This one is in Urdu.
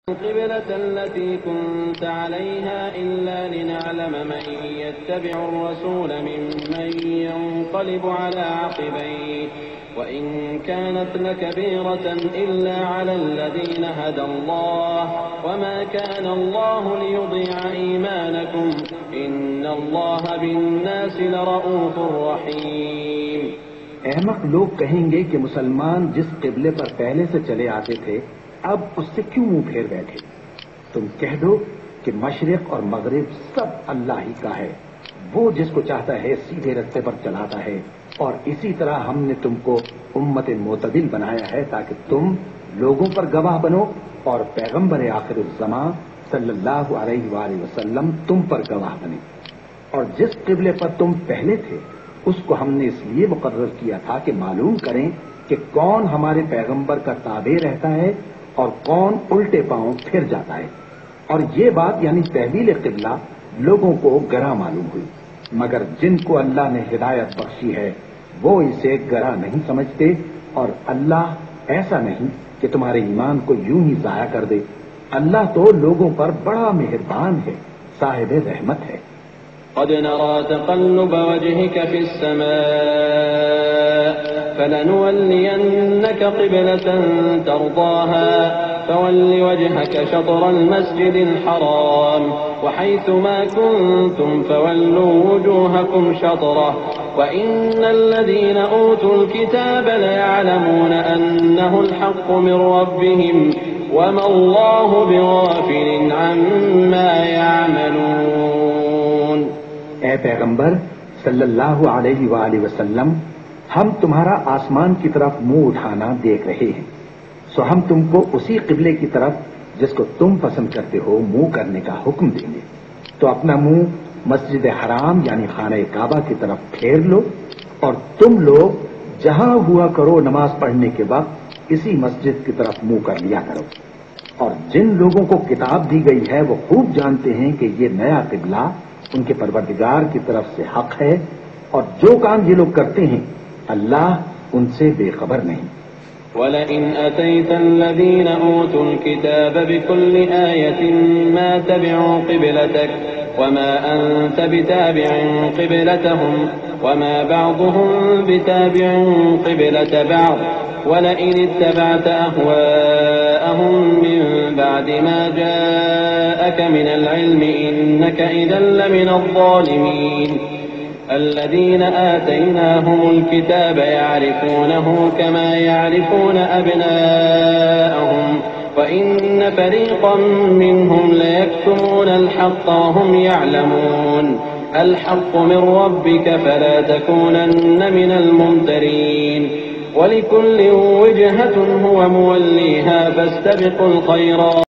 القبلة التي كنت عليها إلا لنعلم من يتبع الرسول ممن ينقلب على عقبيه وإن كانت لكبيرة إلا على الذين هدى الله وما كان الله ليضيع إيمانكم إن الله بالناس لرؤوف رحيم۔ احمق لوگ کہیں گے کہ مسلمان جس قبلے پر پہلے سے چلے آتے تھے اب اس سے کیوں منہ پھیر بیٹھے؟ تم کہہ دو کہ مشرق اور مغرب سب اللہ ہی کا ہے، وہ جس کو چاہتا ہے سیدھے رستے پر چلاتا ہے، اور اسی طرح ہم نے تم کو امت معتدل بنایا ہے تاکہ تم لوگوں پر گواہ بنو اور پیغمبر آخر الزمان صلی اللہ علیہ وآلہ وسلم تم پر گواہ بنے۔ اور جس قبلے پر تم پہلے تھے اس کو ہم نے اس لیے مقرر کیا تھا کہ معلوم کریں کہ کون ہمارے پیغمبر کا تابع رہتا ہے اور کون الٹے پاؤں پھر جاتا ہے۔ اور یہ بات یعنی تحویل قبلہ لوگوں کو گراں معلوم ہوئی، مگر جن کو اللہ نے ہدایت بخشی ہے وہ اسے گراں نہیں سمجھتے، اور اللہ ایسا نہیں کہ تمہارے ایمان کو یوں ہی ضائع کر دے۔ اللہ تو لوگوں پر بڑا مہربان ہے، صاحب رحمت ہے۔ قد نرى تقلب وجهك في السماء فلنولينك قبلة ترضاها فول وجهك شطر المسجد الحرام وحيث ما كنتم فولوا وجوهكم شطره وإن الذين أوتوا الكتاب ليعلمون أنه الحق من ربهم وما الله بغافل عما يعملون۔ اے پیغمبر صلی اللہ علیہ وآلہ وسلم، ہم تمہارا آسمان کی طرف منہ اٹھانا دیکھ رہے ہیں، سو ہم تم کو اسی قبلے کی طرف جس کو تم پسند کرتے ہو منہ کرنے کا حکم دیں گے، تو اپنا منہ مسجد حرام یعنی خانہ کعبہ کی طرف پھیر لو، اور تم لوگ جہاں ہوا کرو نماز پڑھنے کے وقت اسی مسجد کی طرف منہ کر لیا کرو۔ اور جن لوگوں کو کتاب دی گئی ہے وہ خوب جانتے ہیں کہ یہ نیا قبلہ ان کے پروردگار کی طرف سے حق ہے، اور جو کام یہ لوگ کرتے ہیں اللہ ان سے بے خبر نہیں۔ وَلَئِنْ أَتَيْتَ الَّذِينَ أُوتُوا الْكِتَابَ بِكُلِّ آيَةٍ مَا تَبِعُوا قِبْلَتَكَ وَمَا أَنْتَ بِتَابِعٍ قِبْلَتَهُمْ وَمَا بَعْضُهُمْ بِتَابِعٍ قِبْلَةَ بَعْضٍ وَلَئِنِ اتَّبَعْتَ أَهْوَاءَهُمْ مِنْ بَعْدِ مَا جَاءَكَ مِنَ الْعِلْمِ إِنَّكَ إِذًا لَمِنَ الظَّالِمِينَ۔ الذين آتيناهم الكتاب يعرفونه كما يعرفون أبناءهم وإن فريقا منهم ليكتمون الحق وهم يعلمون الحق من ربك فلا تكونن من الممترين ولكل وجهة هو موليها فاستبقوا الخيرات